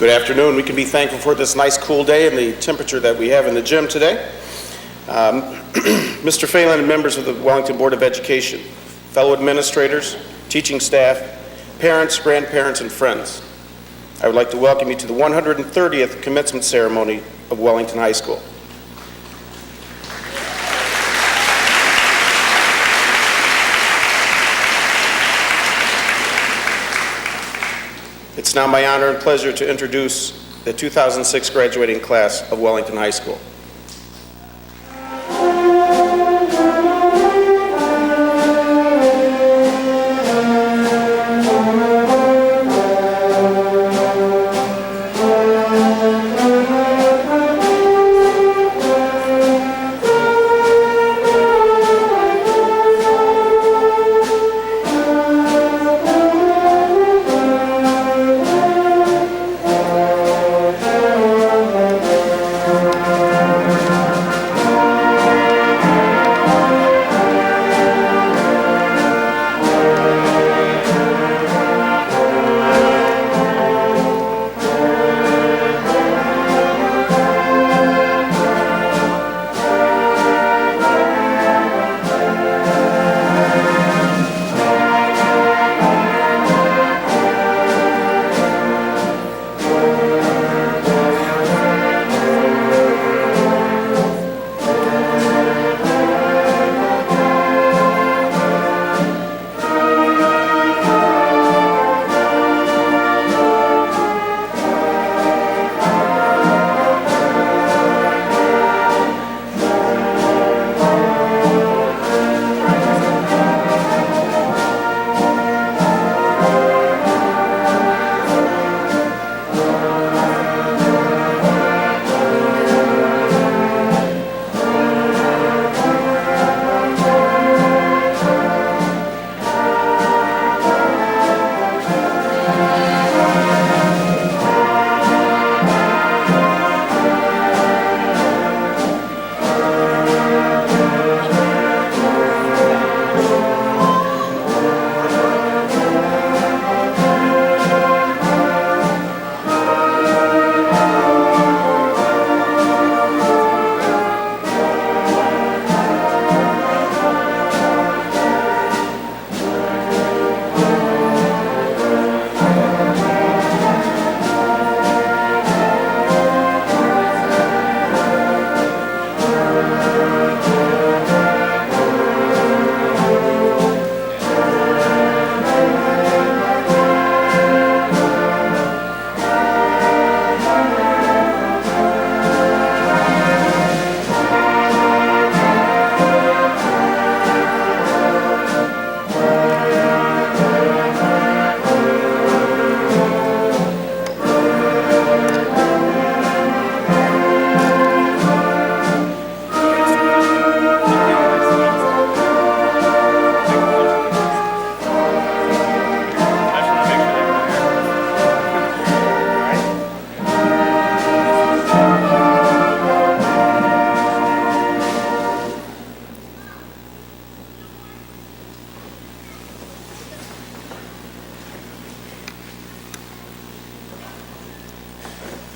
Good afternoon. We can be thankful for this nice cool day and the temperature that we have in the gym today. Mr. Phelan and members of the Wellington Board of Education, fellow administrators, teaching staff, parents, grandparents, and friends, I would like to welcome you to the 130th commencement ceremony of Wellington High School. It's now my honor and pleasure to introduce the 2006 graduating class of Wellington High School.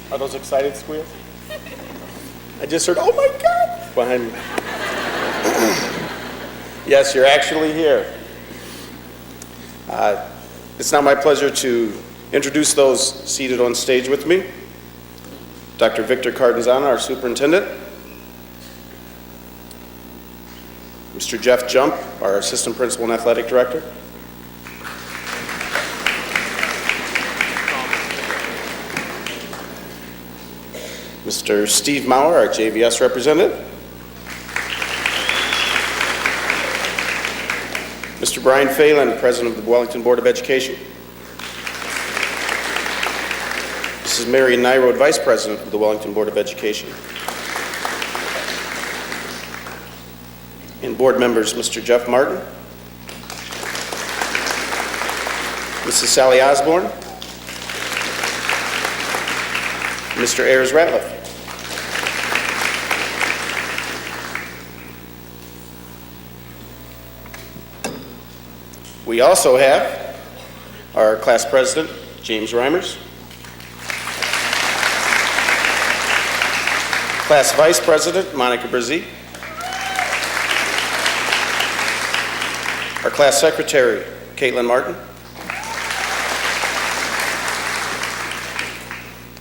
Are those excited squeals? I just heard, oh my God, behind me. Yes, you're actually here. It's now my pleasure to introduce those seated on stage with me. Dr. Victor Cardenzana, our superintendent. Mr. Jeff Jump, our assistant principal and athletic director. Mr. Steve Mauer, our JVS representative. Mr. Brian Phelan, President of the Wellington Board of Education. Mrs. Mary Nyrode, Vice President of the Wellington Board of Education. And board members, Mr. Jeff Martin, Mrs. Sally Osborne, Mr. Ayers Ratliff. We also have our class president, James Reimers. Class Vice President, Monica Brzee. Our Class Secretary, Caitlin Martin.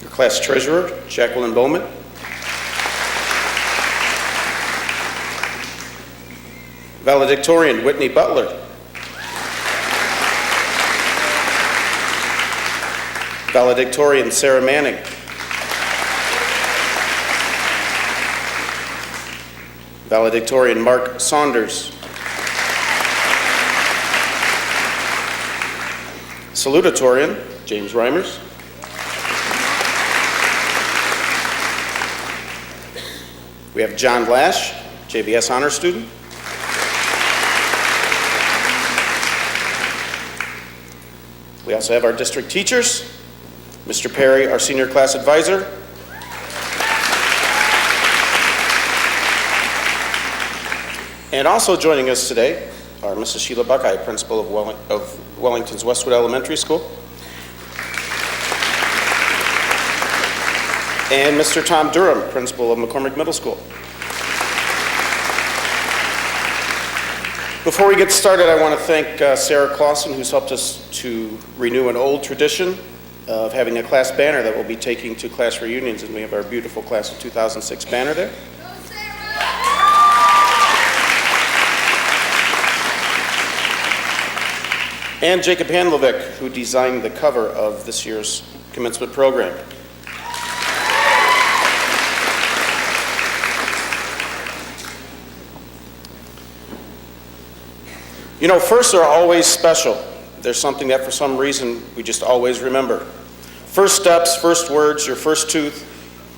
Your Class Treasurer, Jacqueline Bowman. Valedictorian, Whitney Butler. Valedictorian, Sarah Manning. Valedictorian, Mark Saunders. Salutatorian, James Reimers. We have John Lash, JVS Honor Student. We also have our district teachers, Mr. Perry, our senior class advisor. And also joining us today are Mrs. Sheila Buckeye, principal of Wellington's Westwood Elementary School, and Mr. Tom Durham, principal of McCormick Middle School. Before we get started, I want to thank Sarah Clausen, who's helped us to renew an old tradition of having a class banner that we'll be taking to class reunions, and we have our beautiful class of 2006 banner there. And Jacob Handlovic, who designed the cover of this year's commencement program. You know, firsts are always special. There's something that for some reason we just always remember. First steps, first words, your first tooth.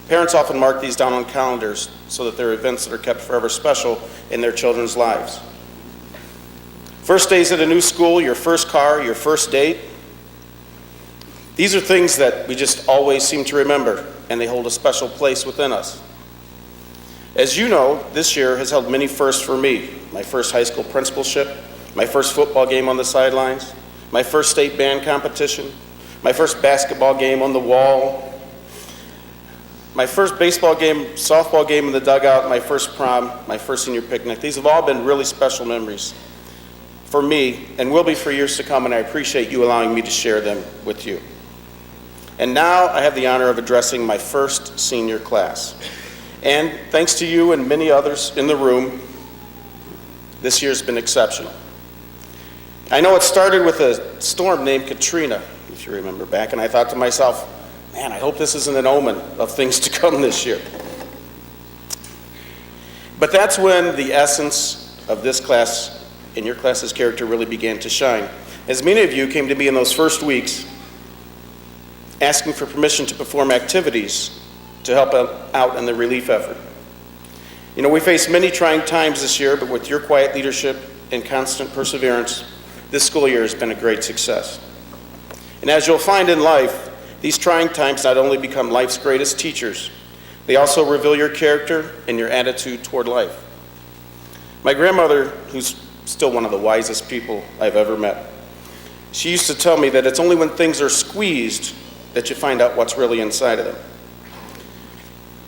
Parents often mark these down on calendars so that they're events that are kept forever special in their children's lives. First days at a new school, your first car, your first date. These are things that we just always seem to remember, and they hold a special place within us. As you know, this year has held many firsts for me. My first high school principalship, my first football game on the sidelines, my first state band competition, my first basketball game on the wall, my first baseball game, softball game in the dugout, my first prom, my first senior picnic. These have all been really special memories for me and will be for years to come, and I appreciate you allowing me to share them with you. And now I have the honor of addressing my first senior class. And thanks to you and many others in the room, this year's been exceptional. I know it started with a storm named Katrina, if you remember back, and I thought to myself, man, I hope this isn't an omen of things to come this year. But that's when the essence of this class and your class's character really began to shine, as many of you came to me in those first weeks asking for permission to perform activities to help out in the relief effort. You know, we faced many trying times this year, but with your quiet leadership and constant perseverance, this school year has been a great success. And as you'll find in life, these trying times not only become life's greatest teachers, they also reveal your character and your attitude toward life. My grandmother, who's still one of the wisest people I've ever met, she used to tell me that it's only when things are squeezed that you find out what's really inside of them.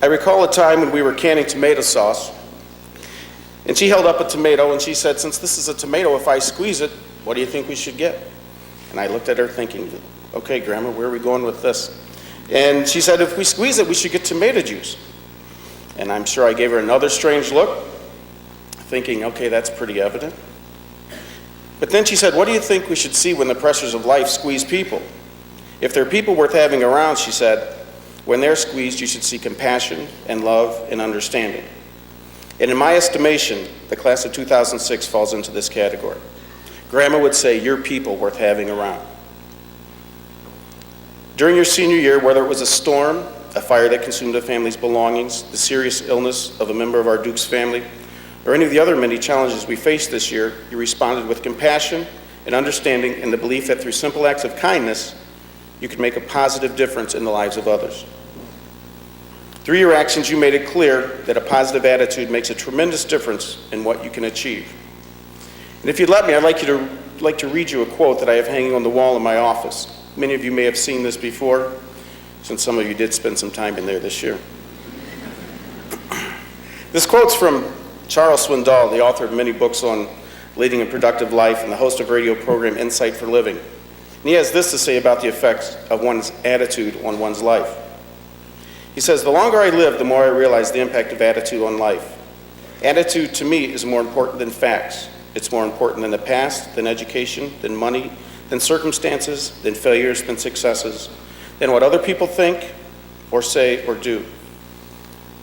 I recall a time when we were canning tomato sauce, and she held up a tomato and she said, since this is a tomato, if I squeeze it, what do you think we should get? And I looked at her thinking, okay, Grandma, where are we going with this? And she said, if we squeeze it, we should get tomato juice. And I'm sure I gave her another strange look, thinking, okay, that's pretty evident. But then she said, what do you think we should see when the pressures of life squeeze people? If they're people worth having around, she said, when they're squeezed, you should see compassion and love and understanding. And in my estimation, the class of 2006 falls into this category. Grandma would say, you're people worth having around. During your senior year, whether it was a storm, a fire that consumed a family's belongings, the serious illness of a member of our Duke's family, or any of the other many challenges we faced this year, you responded with compassion and understanding and the belief that through simple acts of kindness, you could make a positive difference in the lives of others. Through your actions, you made it clear that a positive attitude makes a tremendous difference in what you can achieve. And if you'd let me, I'd like to read you a quote that I have hanging on the wall in my office. Many of you may have seen this before, since some of you did spend some time in there this year. This quote's from Charles Swindoll, the author of many books on leading a productive life and the host of radio program Insight for Living. And he has this to say about the effects of one's attitude on one's life. He says, "The longer I live, the more I realize the impact of attitude on life. Attitude to me is more important than facts. It's more important than the past, than education, than money, than circumstances, than failures, than successes, than what other people think or say or do.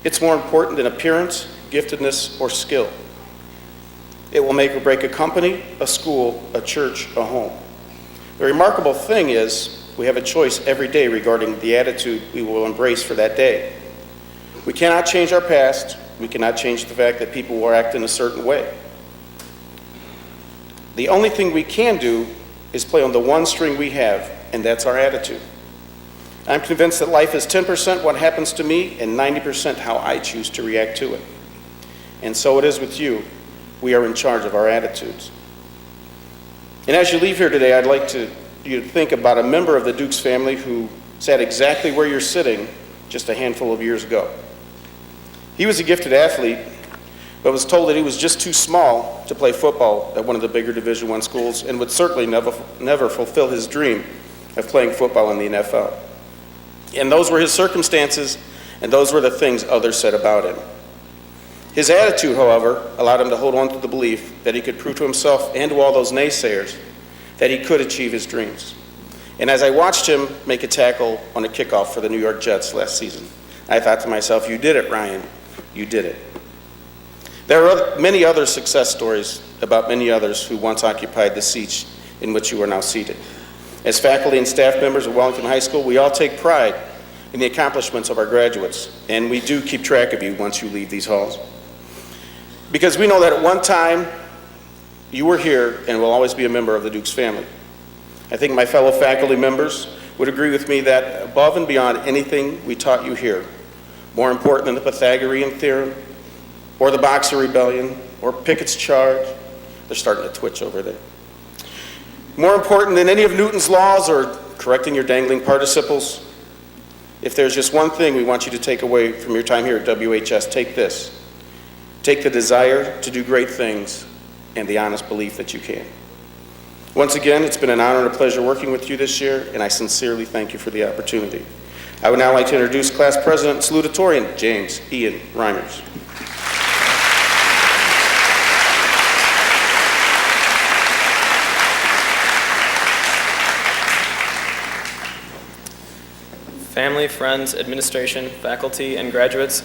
It's more important than appearance, giftedness, or skill. It will make or break a company, a school, a church, a home. The remarkable thing is we have a choice every day regarding the attitude we will embrace for that day. We cannot change our past. We cannot change the fact that people will act in a certain way. The only thing we can do is play on the one string we have, and that's our attitude. I'm convinced that life is 10% what happens to me and 90% how I choose to react to it. And so it is with you. We are in charge of our attitudes." And as you leave here today, I'd like you to think about a member of the Dukes family who sat exactly where you're sitting just a handful of years ago. He was a gifted athlete, but was told that he was just too small to play football at one of the bigger Division I schools and would certainly never fulfill his dream of playing football in the NFL. And those were his circumstances, and those were the things others said about him. His attitude, however, allowed him to hold on to the belief that he could prove to himself and to all those naysayers that he could achieve his dreams. And as I watched him make a tackle on a kickoff for the New York Jets last season, I thought to myself, "You did it, Ryan. You did it." There are many other success stories about many others who once occupied the seats in which you are now seated. As faculty and staff members of Wellington High School, we all take pride in the accomplishments of our graduates, and we do keep track of you once you leave these halls. Because we know that at one time, you were here and will always be a member of the Dukes family. I think my fellow faculty members would agree with me that above and beyond anything we taught you here, more important than the Pythagorean theorem, or the Boxer Rebellion, or Pickett's Charge, they're starting to twitch over there. More important than any of Newton's laws or correcting your dangling participles, if there's just one thing we want you to take away from your time here at WHS, take this. Take the desire to do great things and the honest belief that you can. Once again, it's been an honor and a pleasure working with you this year, and I sincerely thank you for the opportunity. I would now like to introduce Class President and Salutatorian, James Ian Reimers. Family, friends, administration, faculty, and graduates,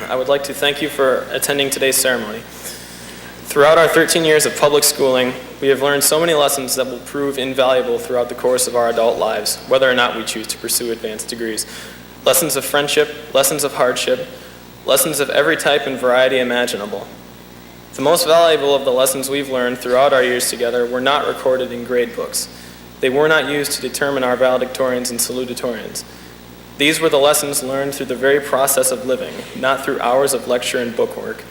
I would like to thank you for attending today's ceremony. Throughout our 13 years of public schooling, we have learned so many lessons that will prove invaluable throughout the course of our adult lives, whether or not we choose to pursue advanced degrees. Lessons of friendship, lessons of hardship, lessons of every type and variety imaginable. The most valuable of the lessons we've learned throughout our years together were not recorded in grade books. They were not used to determine our valedictorians and salutatorians. These were the lessons learned through the very process of living, not through hours of lecture and bookwork.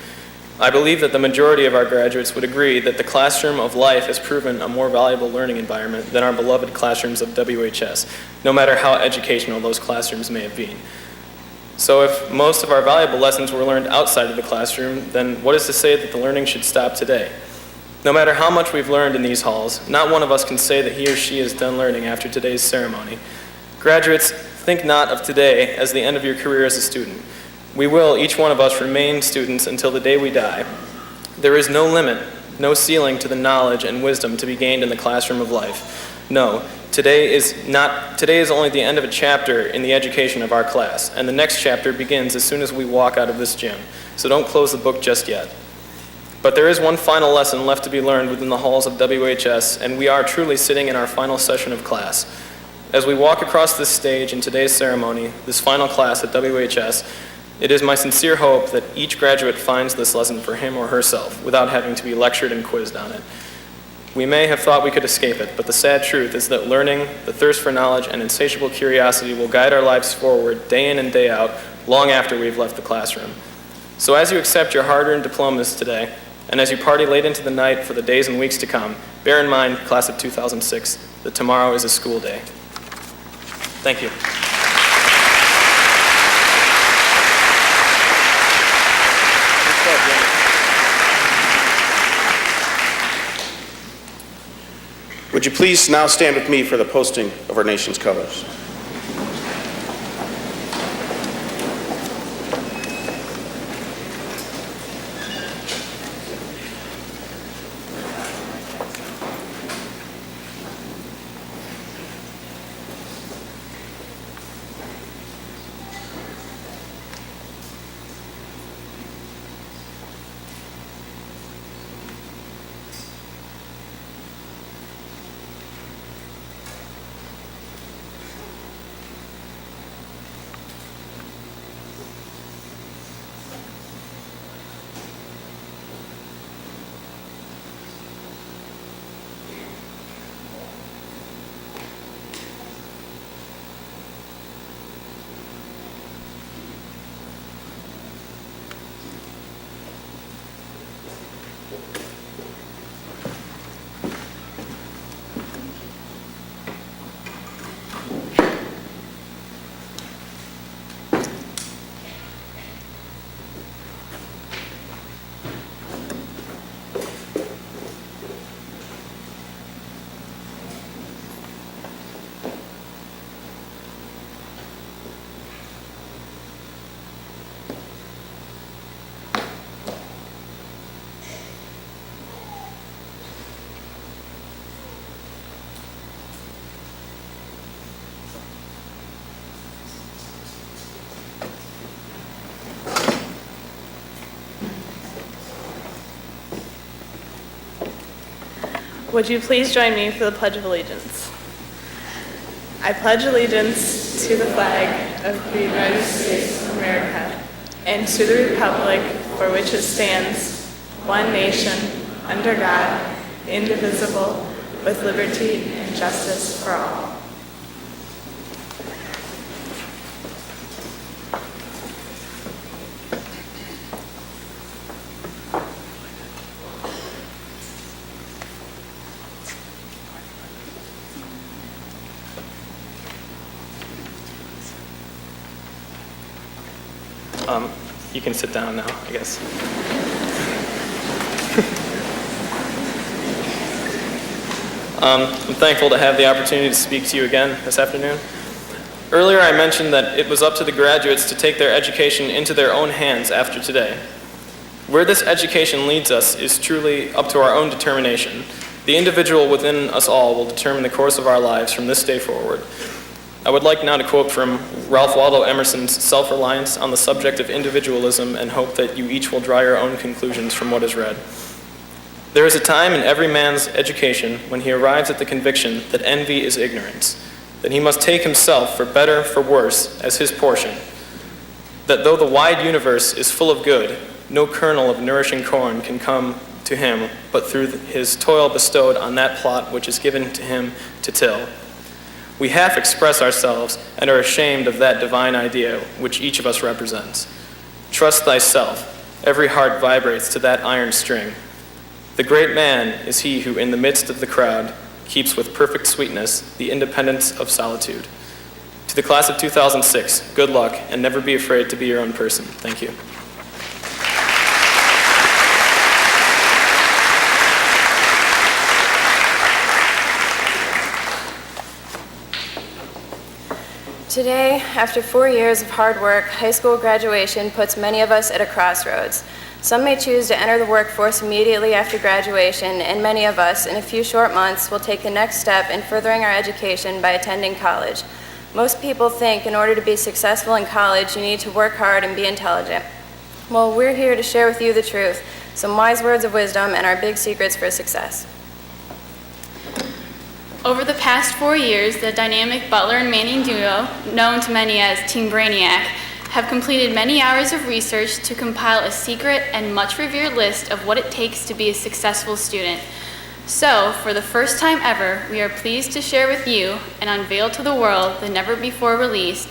I believe that the majority of our graduates would agree that the classroom of life has proven a more valuable learning environment than our beloved classrooms of WHS, no matter how educational those classrooms may have been. So if most of our valuable lessons were learned outside of the classroom, then what is to say that the learning should stop today? No matter how much we've learned in these halls, not one of us can say that he or she is done learning after today's ceremony. Graduates, think not of today as the end of your career as a student. We will, each one of us, remain students until the day we die. There is no limit, no ceiling to the knowledge and wisdom to be gained in the classroom of life. No, today is only the end of a chapter in the education of our class, and the next chapter begins as soon as we walk out of this gym. So don't close the book just yet. But there is one final lesson left to be learned within the halls of WHS, and we are truly sitting in our final session of class. As we walk across this stage in today's ceremony, this final class at WHS, it is my sincere hope that each graduate finds this lesson for him or herself without having to be lectured and quizzed on it. We may have thought we could escape it, but the sad truth is that learning, the thirst for knowledge, and insatiable curiosity will guide our lives forward day in and day out, long after we've left the classroom. So as you accept your hard-earned diplomas today, and as you party late into the night for the days and weeks to come, bear in mind, class of 2006, that tomorrow is a school day. Thank you. Would you please now stand with me for the posting of our nation's colors? Would you please join me for the Pledge of Allegiance? I pledge allegiance to the flag of the United States of America and to the republic for which it stands, one nation, under God, indivisible, with liberty and justice for all. You can sit down now, I guess. I'm thankful to have the opportunity to speak to you again this afternoon. Earlier I mentioned that it was up to the graduates to take their education into their own hands after today. Where this education leads us is truly up to our own determination. The individual within us all will determine the course of our lives from this day forward. I would like now to quote from Ralph Waldo Emerson's Self-Reliance on the subject of individualism and hope that you each will draw your own conclusions from what is read. There is a time in every man's education when he arrives at the conviction that envy is ignorance, that he must take himself, for better, for worse, as his portion, that though the wide universe is full of good, no kernel of nourishing corn can come to him but through his toil bestowed on that plot which is given to him to till. We half express ourselves and are ashamed of that divine idea which each of us represents. Trust thyself. Every heart vibrates to that iron string. The great man is he who in the midst of the crowd keeps with perfect sweetness the independence of solitude. To the class of 2006, good luck and never be afraid to be your own person. Thank you. Today, after 4 years of hard work, high school graduation puts many of us at a crossroads. Some may choose to enter the workforce immediately after graduation, and many of us, in a few short months, will take the next step in furthering our education by attending college. Most people think in order to be successful in college, you need to work hard and be intelligent. Well, we're here to share with you the truth, some wise words of wisdom, and our big secrets for success. Over the past 4 years, the dynamic Butler and Manning duo, known to many as Team Brainiac, have completed many hours of research to compile a secret and much revered list of what it takes to be a successful student. So, for the first time ever, we are pleased to share with you and unveil to the world the never-before-released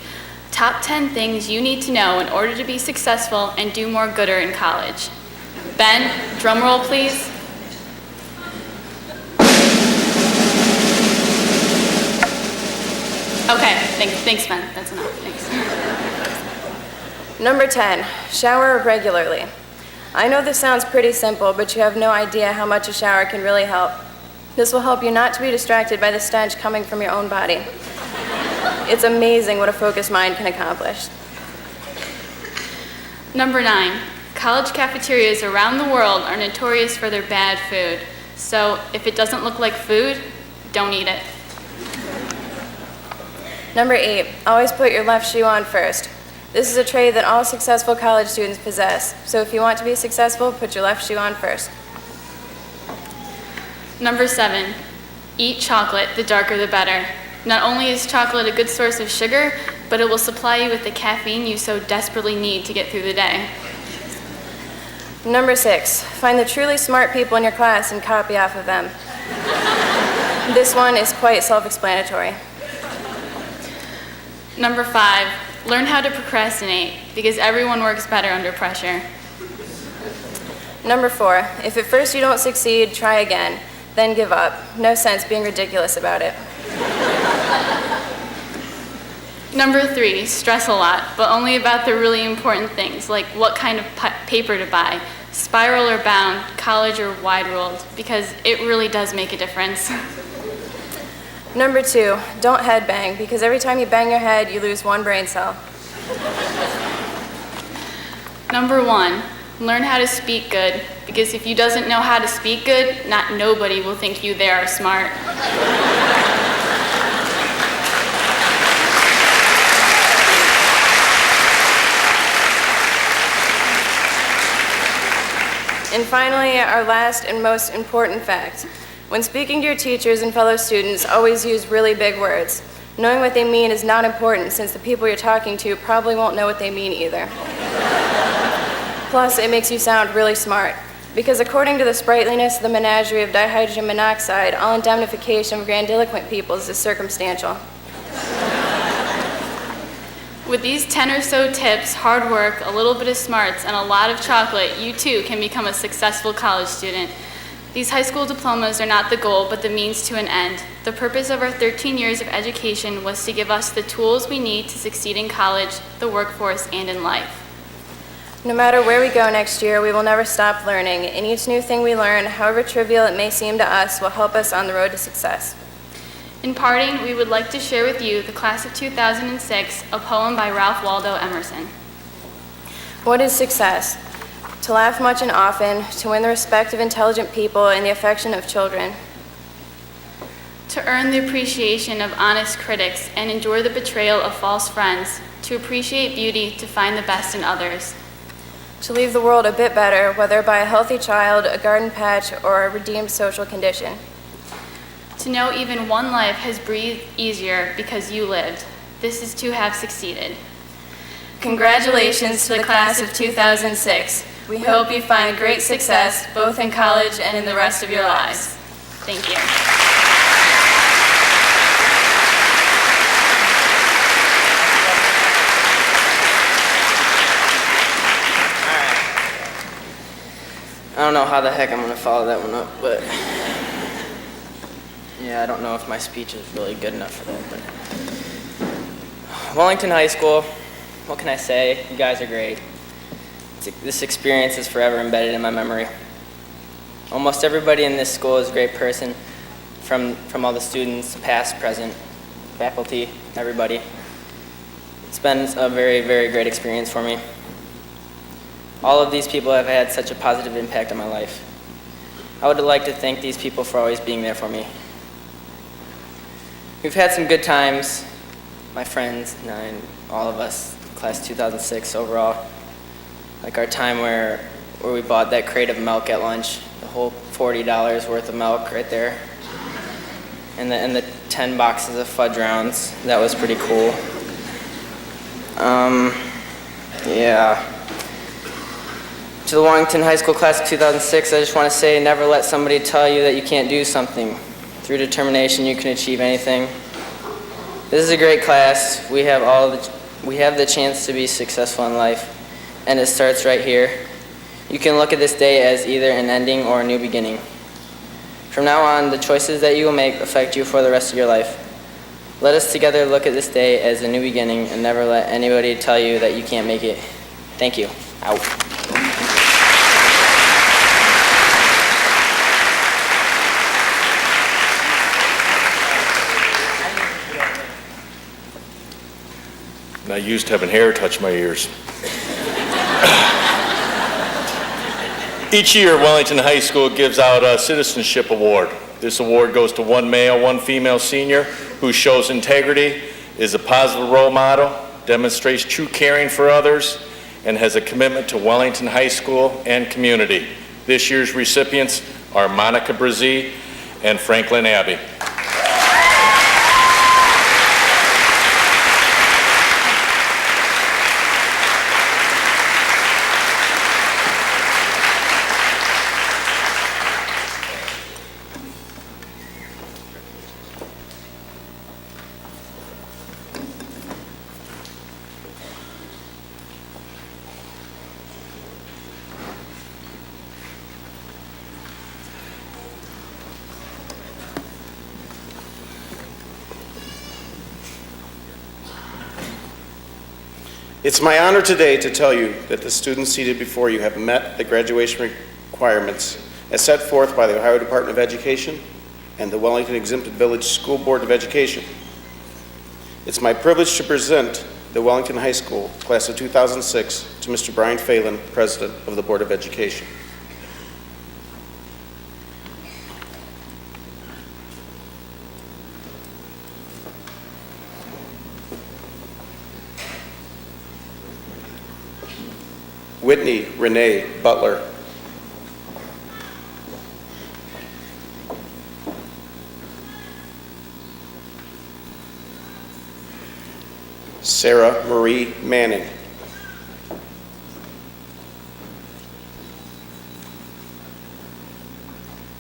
top 10 things you need to know in order to be successful and do more gooder in college. Ben, drum roll please. Okay, thanks, Ben. That's enough. Thanks. Number 10, shower regularly. I know this sounds pretty simple, but you have no idea how much a shower can really help. This will help you not to be distracted by the stench coming from your own body. It's amazing what a focused mind can accomplish. Number 9, college cafeterias around the world are notorious for their bad food. So if it doesn't look like food, don't eat it. Number 8, always put your left shoe on first. This is a trait that all successful college students possess. So if you want to be successful, put your left shoe on first. Number 7, eat chocolate, the darker the better. Not only is chocolate a good source of sugar, but it will supply you with the caffeine you so desperately need to get through the day. Number 6, find the truly smart people in your class and copy off of them. This one is quite self-explanatory. Number 5, learn how to procrastinate, because everyone works better under pressure. Number 4, if at first you don't succeed, try again, then give up. No sense being ridiculous about it. Number 3, stress a lot, but only about the really important things, like what kind of paper to buy, spiral or bound, college or wide ruled, because it really does make a difference. Number 2, don't headbang, because every time you bang your head, you lose one brain cell. Number 1, learn how to speak good, because if you doesn't know how to speak good, not nobody will think you there are smart. And finally, our last and most important fact. When speaking to your teachers and fellow students, always use really big words. Knowing what they mean is not important, since the people you're talking to probably won't know what they mean either. Plus, it makes you sound really smart, because according to the sprightliness of the menagerie of dihydrogen monoxide, all indemnification of grandiloquent peoples is circumstantial. With these 10 or so tips, hard work, a little bit of smarts, and a lot of chocolate, you too can become a successful college student. These high school diplomas are not the goal, but the means to an end. The purpose of our 13 years of education was to give us the tools we need to succeed in college, the workforce, and in life. No matter where we go next year, we will never stop learning, and each new thing we learn, however trivial it may seem to us, will help us on the road to success. In parting, we would like to share with you, the class of 2006, a poem by Ralph Waldo Emerson. What is success? To laugh much and often, to win the respect of intelligent people and the affection of children. To earn the appreciation of honest critics and endure the betrayal of false friends. To appreciate beauty, to find the best in others. To leave the world a bit better, whether by a healthy child, a garden patch, or a redeemed social condition. To know even one life has breathed easier because you lived. This is to have succeeded. Congratulations to the class of 2006. We hope you find great success both in college and in the rest of your lives. Thank you. I don't know how the heck I'm going to follow that one up, but yeah, I don't know if my speech is really good enough for that. But Wellington High School, what can I say? You guys are great. This experience is forever embedded in my memory. Almost everybody in this school is a great person, from all the students, past, present, faculty, everybody. It's been a very, very great experience for me. All of these people have had such a positive impact on my life. I would like to thank these people for always being there for me. We've had some good times, my friends and I, and all of us, class 2006 overall. Like our time where we bought that crate of milk at lunch, the whole $40 worth of milk right there. And the 10 boxes of fudge rounds. That was pretty cool. Yeah. To the Wellington High School class of 2006, I just want to say, never let somebody tell you that you can't do something. Through determination, you can achieve anything. This is a great class. We have the chance to be successful in life, and it starts right here. You can look at this day as either an ending or a new beginning. From now on, the choices that you will make affect you for the rest of your life. Let us together look at this day as a new beginning and never let anybody tell you that you can't make it. Thank you. Out. Not used to having hair touch my ears. Each year, Wellington High School gives out a citizenship award. This award goes to one male, one female senior who shows integrity, is a positive role model, demonstrates true caring for others, and has a commitment to Wellington High School and community. This year's recipients are Monica Brzee and Franklin Abbey. It's my honor today to tell you that the students seated before you have met the graduation requirements as set forth by the Ohio Department of Education and the Wellington Exempted Village School Board of Education. It's my privilege to present the Wellington High School class of 2006 to Mr. Brian Phelan, President of the Board of Education. Whitney Renee Butler. Sarah Marie Manning.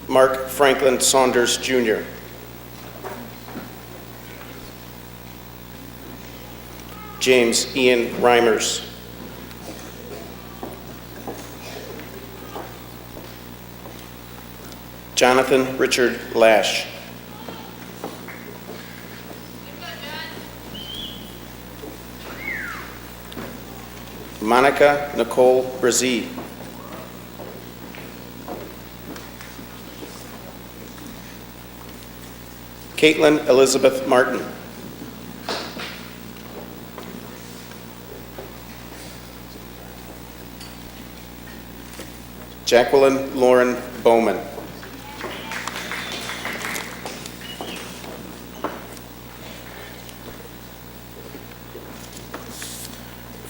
Mark Franklin Saunders, Jr. James Ian Reimers. Jonathan Richard Lash. Monica Nicole Brzee. Caitlin Elizabeth Martin. Jacqueline Lauren Bowman.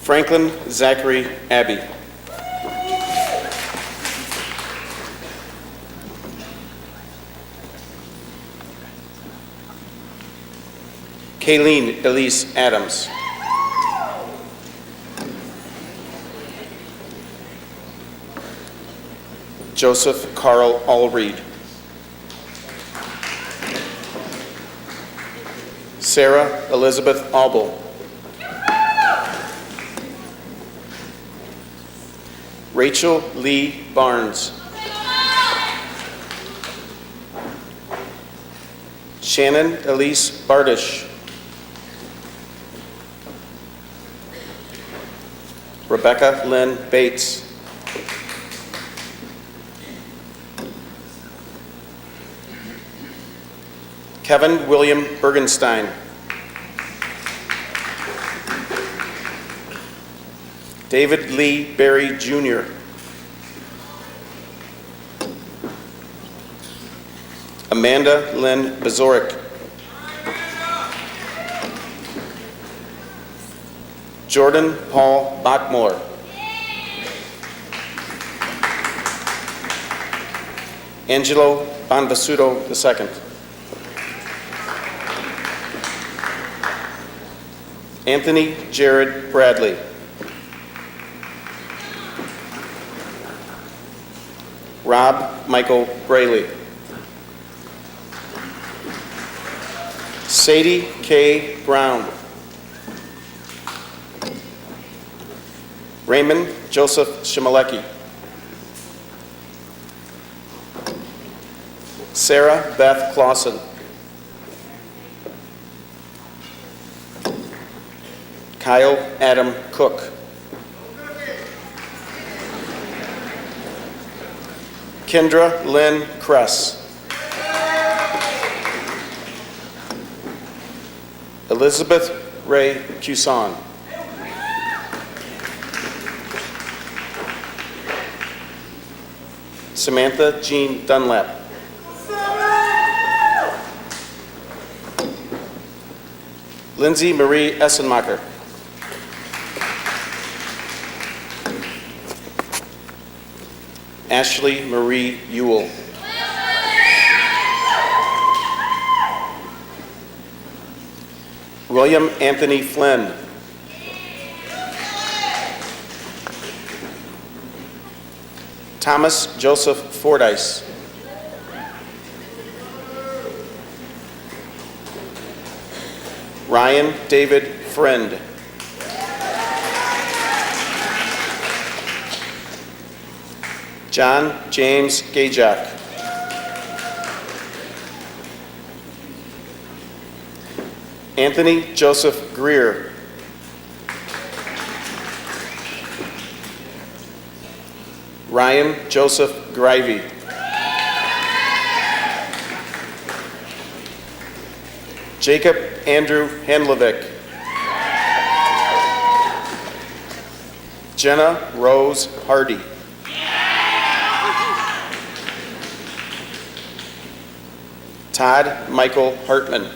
Franklin Zachary Abbey. Kayleen Elise Adams. Joseph Carl Allreed. Sarah Elizabeth Auble. Rachel Lee Barnes. Shannon Elise Bardish. Rebecca Lynn Bates. Kevin William Bergenstein. David Lee Berry, Jr. Amanda Lynn Bazoric. Jordan Paul Bachmore. Angelo Bonvasuto II. Anthony Jared Bradley. Rob Michael Braley. Sadie K. Brown. Raymond Joseph Shimalecki. Sarah Beth Clausen. Kyle Adam Cook. Kendra Lynn Kress. Elizabeth Ray Cuson. Samantha Jean Dunlap. Lindsay Marie Essenmacher. Ashley Marie Ewell. William Anthony Flynn. Thomas Joseph Fordyce. Ryan David Friend. John James Gajak. Anthony Joseph Greer. Ryan Joseph Grivey. Jacob Andrew Handlevick. Jenna Rose Hardy. Todd Michael Hartman.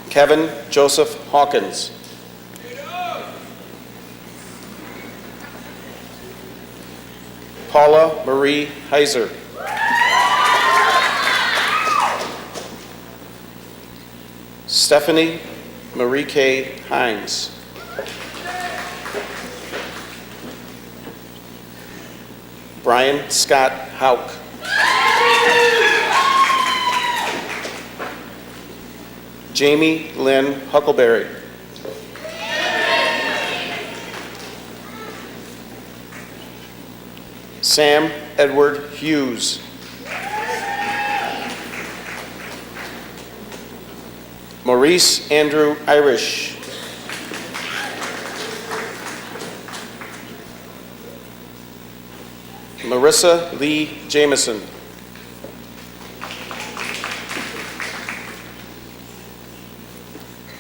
Kevin Joseph Hawkins. Paula Marie Heiser. Stephanie Marie K. Hines. Brian Scott Hauk. Jamie Lynn Huckleberry. Sam Edward Hughes. Maurice Andrew Irish. Marissa Lee Jameson.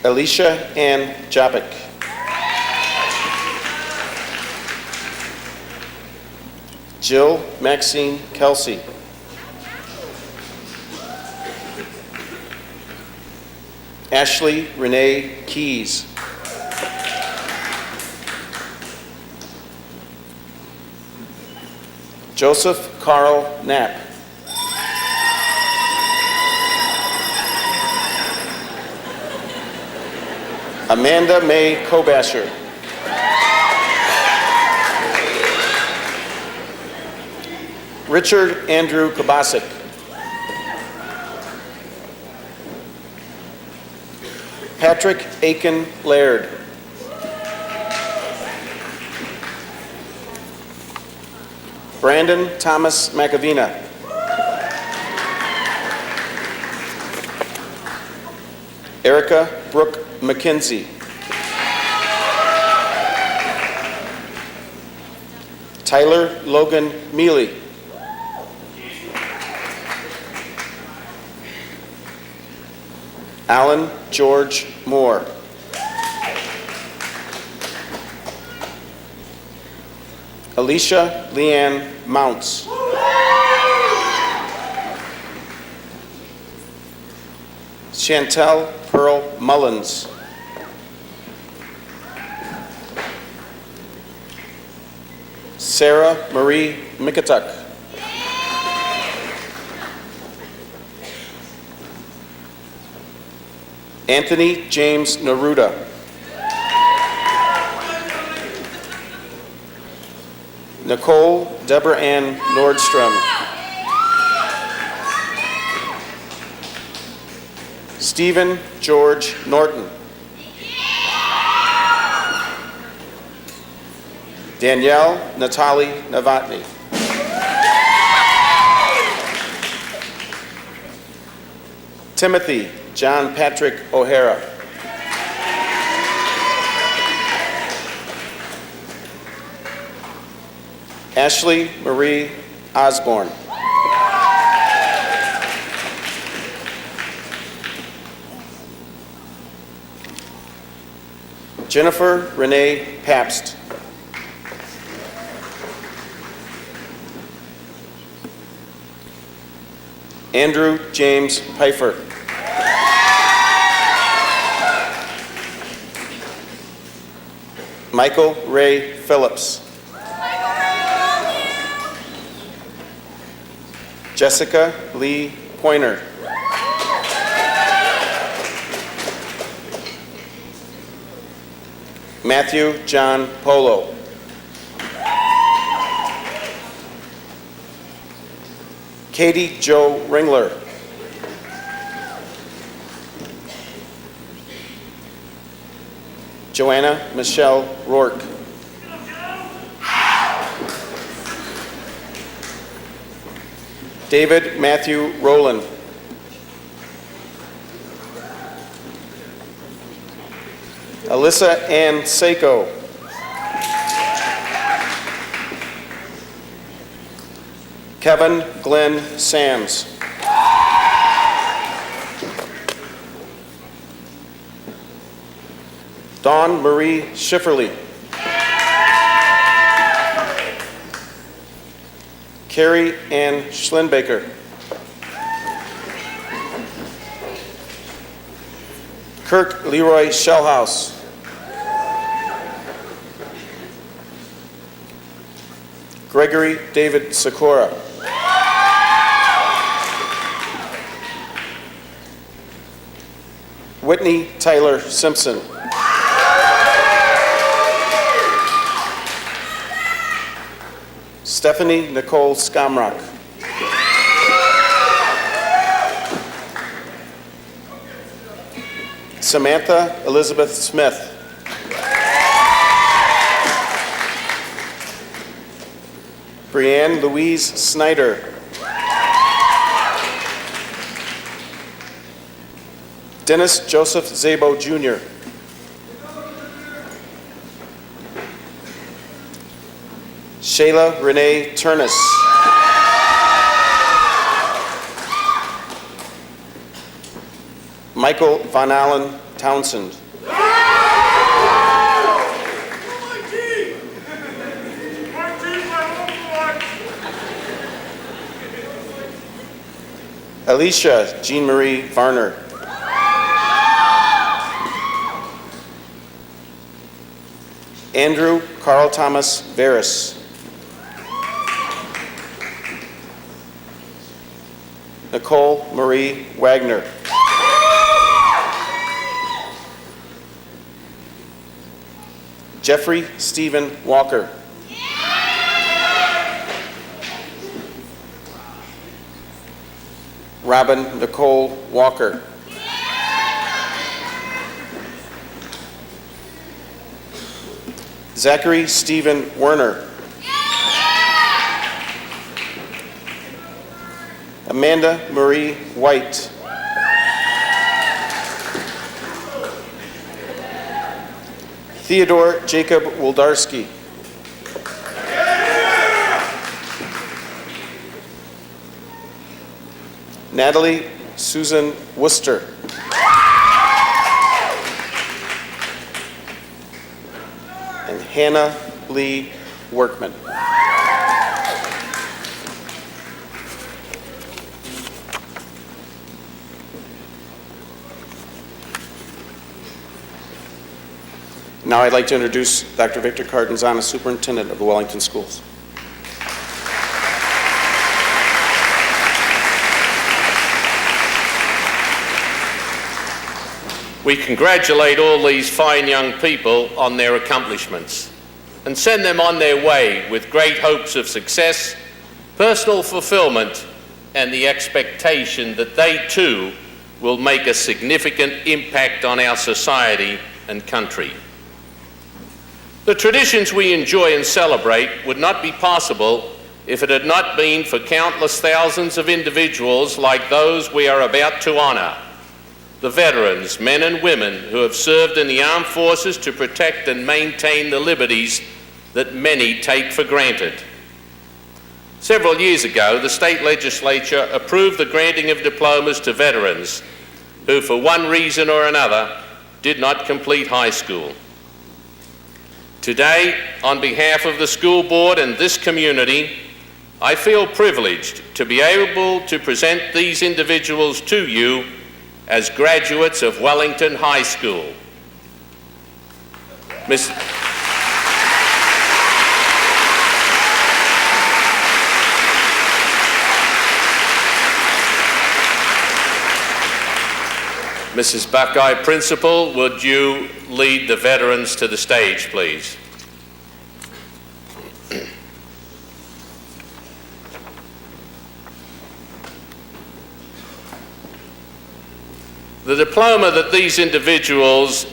Alicia Ann Jopik. Jill Maxine Kelsey. Ashley Renee Keys. Joseph Carl Knapp. Amanda May Kobasher. Richard Andrew Kabasic. Patrick Aiken Laird. Brandon Thomas McAvina. Erica Brooke McKenzie. Tyler Logan Mealy. Alan George Moore. Alicia Leanne Mounts. Chantel Pearl Mullins. Sarah Marie Mikatuk. Anthony James Neruda. Nicole Deborah Ann Nordstrom. Stephen George Norton. Danielle Natalie Novotny. Timothy John Patrick O'Hara. Ashley Marie Osborne. Jennifer Renee Pabst. Andrew James Pfeiffer. Michael Ray Phillips. Jessica Lee Pointer. Matthew John Polo. Katie Jo Ringler. Joanna Michelle Rourke. David Matthew Rowland. Alyssa Ann Seiko. Kevin Glenn Sams. Dawn Marie Schifferly. Carrie Ann Schlinbaker. Kirk Leroy Shellhouse. Gregory David Sikora. Whitney Tyler Simpson. Stephanie Nicole Skamrock. Samantha Elizabeth Smith. Brianne Louise Snyder. Dennis Joseph Zabo Jr. Shayla Renee Turnus. Michael Von Allen Townsend. Alicia Jean Marie Varner. Andrew Carl Thomas Veris. Nicole Marie Wagner. Jeffrey Stephen Walker. Robin Nicole Walker. Zachary Stephen Werner. Amanda Marie White. Theodore Jacob Woldarski. Natalie Susan Worcester. And Hannah Lee Workman. Now I'd like to introduce Dr. Victor Cardenzana, Superintendent of the Wellington Schools. We congratulate all these fine young people on their accomplishments and send them on their way with great hopes of success, personal fulfillment, and the expectation that they too will make a significant impact on our society and country. The traditions we enjoy and celebrate would not be possible if it had not been for countless thousands of individuals like those we are about to honor. The veterans, men and women who have served in the armed forces to protect and maintain the liberties that many take for granted. Several years ago, the state legislature approved the granting of diplomas to veterans who, for one reason or another, did not complete high school. Today, on behalf of the school board and this community, I feel privileged to be able to present these individuals to you as graduates of Wellington High School. Mrs. Buckeye, Principal, would you lead the veterans to the stage, please? The diploma that these individuals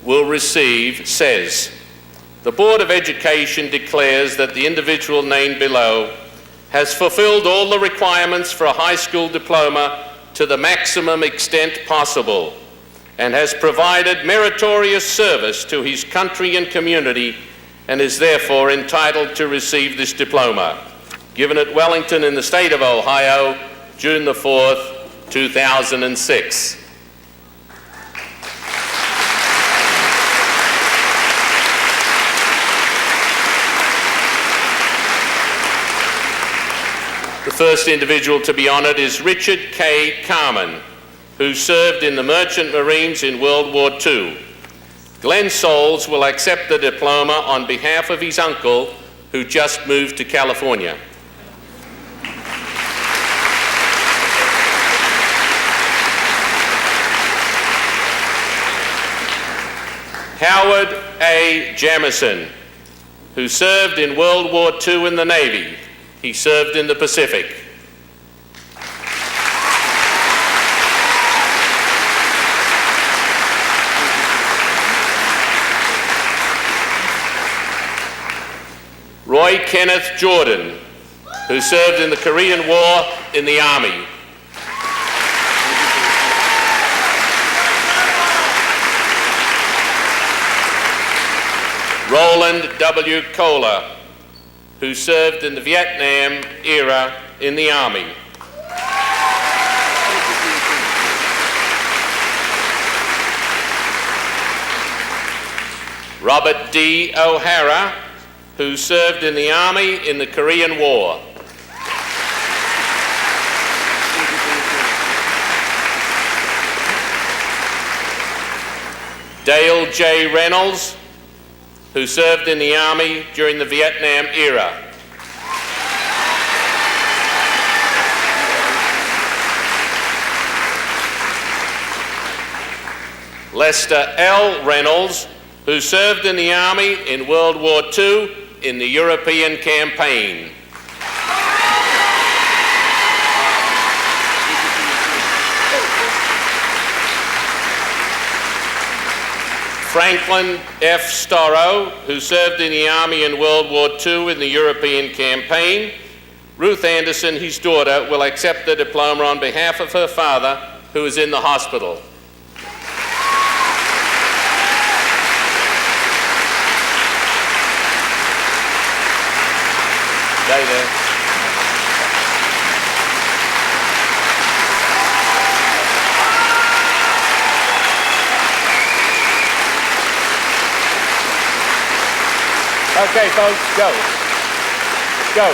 will receive says, "The Board of Education declares that the individual named below has fulfilled all the requirements for a high school diploma to the maximum extent possible and has provided meritorious service to his country and community and is therefore entitled to receive this diploma. Given at Wellington in the state of Ohio, June the 4th, 2006. The first individual to be honored is Richard K. Carman, who served in the Merchant Marines in World War II. Glenn Souls will accept the diploma on behalf of his uncle, who just moved to California. Howard A. Jamison, who served in World War II in the Navy. He served in the Pacific. Roy Kenneth Jordan, who served in the Korean War in the Army. Roland W. Kohler, who served in the Vietnam era in the Army. Robert D. O'Hara, who served in the Army in the Korean War. Dale J. Reynolds, who served in the Army during the Vietnam era. Lester L. Reynolds, who served in the Army in World War II in the European campaign. Franklin F. Storrow, who served in the Army in World War II in the European campaign. Ruth Anderson, his daughter, will accept the diploma on behalf of her father, who is in the hospital. Stay there. Okay, folks, go. Go.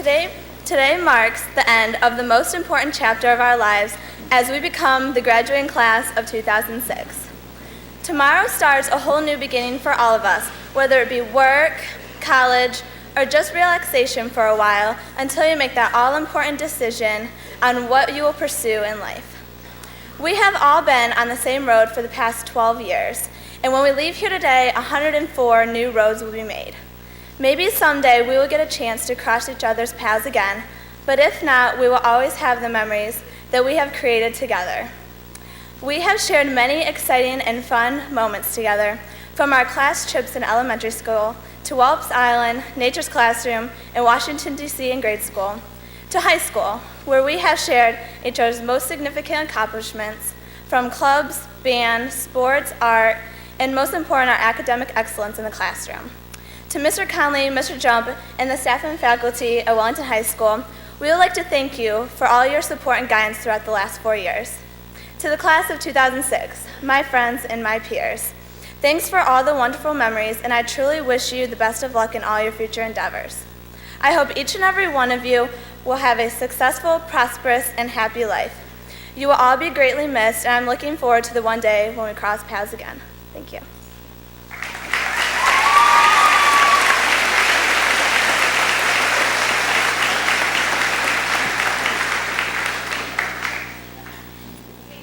Today marks the end of the most important chapter of our lives as we become the graduating class of 2006. Tomorrow starts a whole new beginning for all of us, whether it be work, college, or just relaxation for a while until you make that all-important decision on what you will pursue in life. We have all been on the same road for the past 12 years, and when we leave here today, 104 new roads will be made. Maybe someday we will get a chance to cross each other's paths again, but if not, we will always have the memories that we have created together. We have shared many exciting and fun moments together, from our class trips in elementary school to Walp's Island, Nature's Classroom, and Washington, D.C. in grade school, to high school, where we have shared each other's most significant accomplishments, from clubs, band, sports, art, and most important, our academic excellence in the classroom. To Mr. Conley, Mr. Jump, and the staff and faculty at Wellington High School, we would like to thank you for all your support and guidance throughout the last 4 years. To the class of 2006, my friends and my peers, thanks for all the wonderful memories, and I truly wish you the best of luck in all your future endeavors. I hope each and every one of you will have a successful, prosperous, and happy life. You will all be greatly missed, and I'm looking forward to the one day when we cross paths again. Thank you.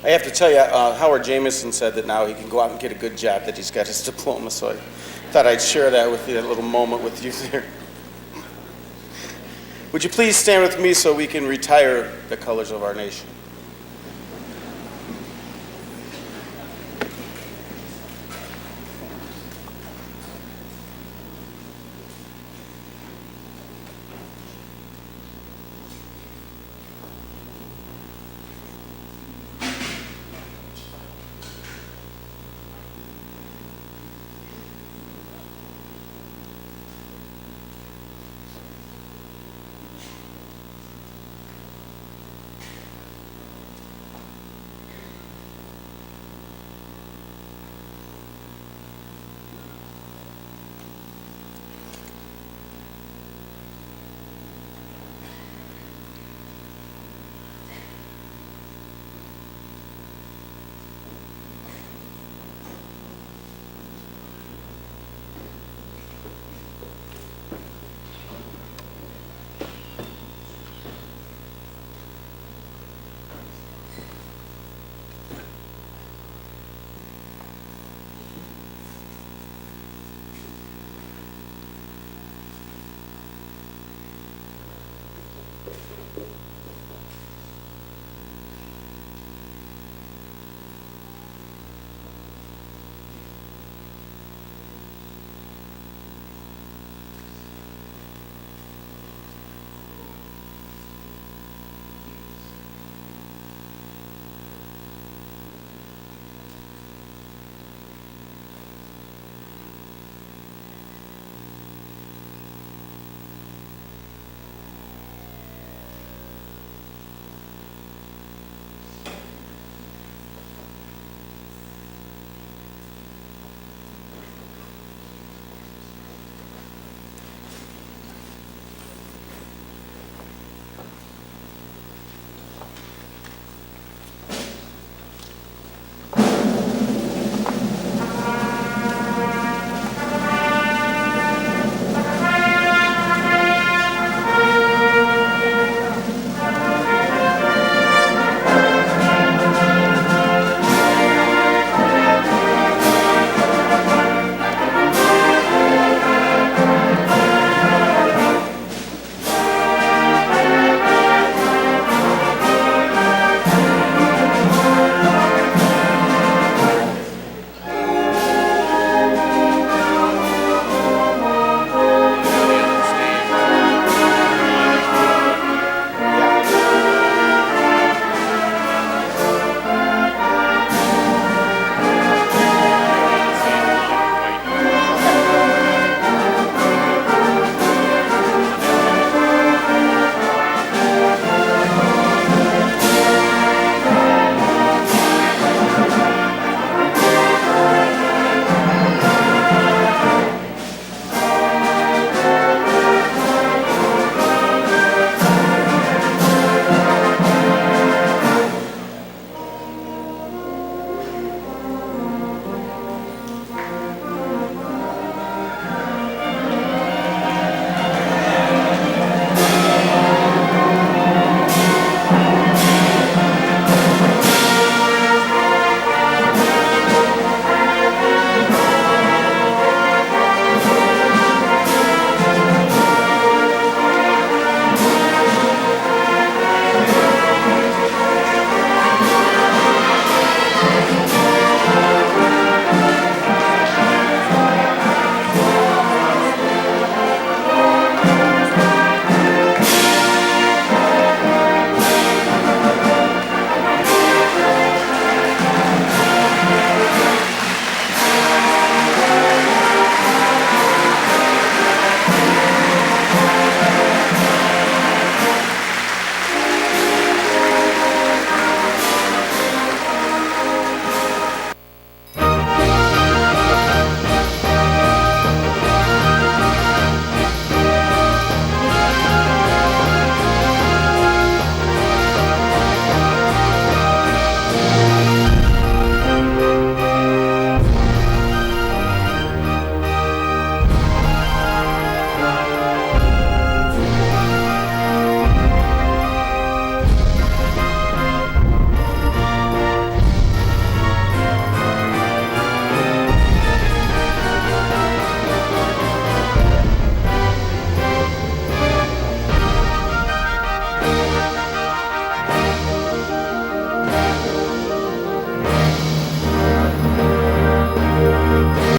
I have to tell you, Howard Jameson said that now he can go out and get a good job, that he's got his diploma, so I thought I'd share that with you, a little moment with you there. Would you please stand with me so we can retire the colors of our nation?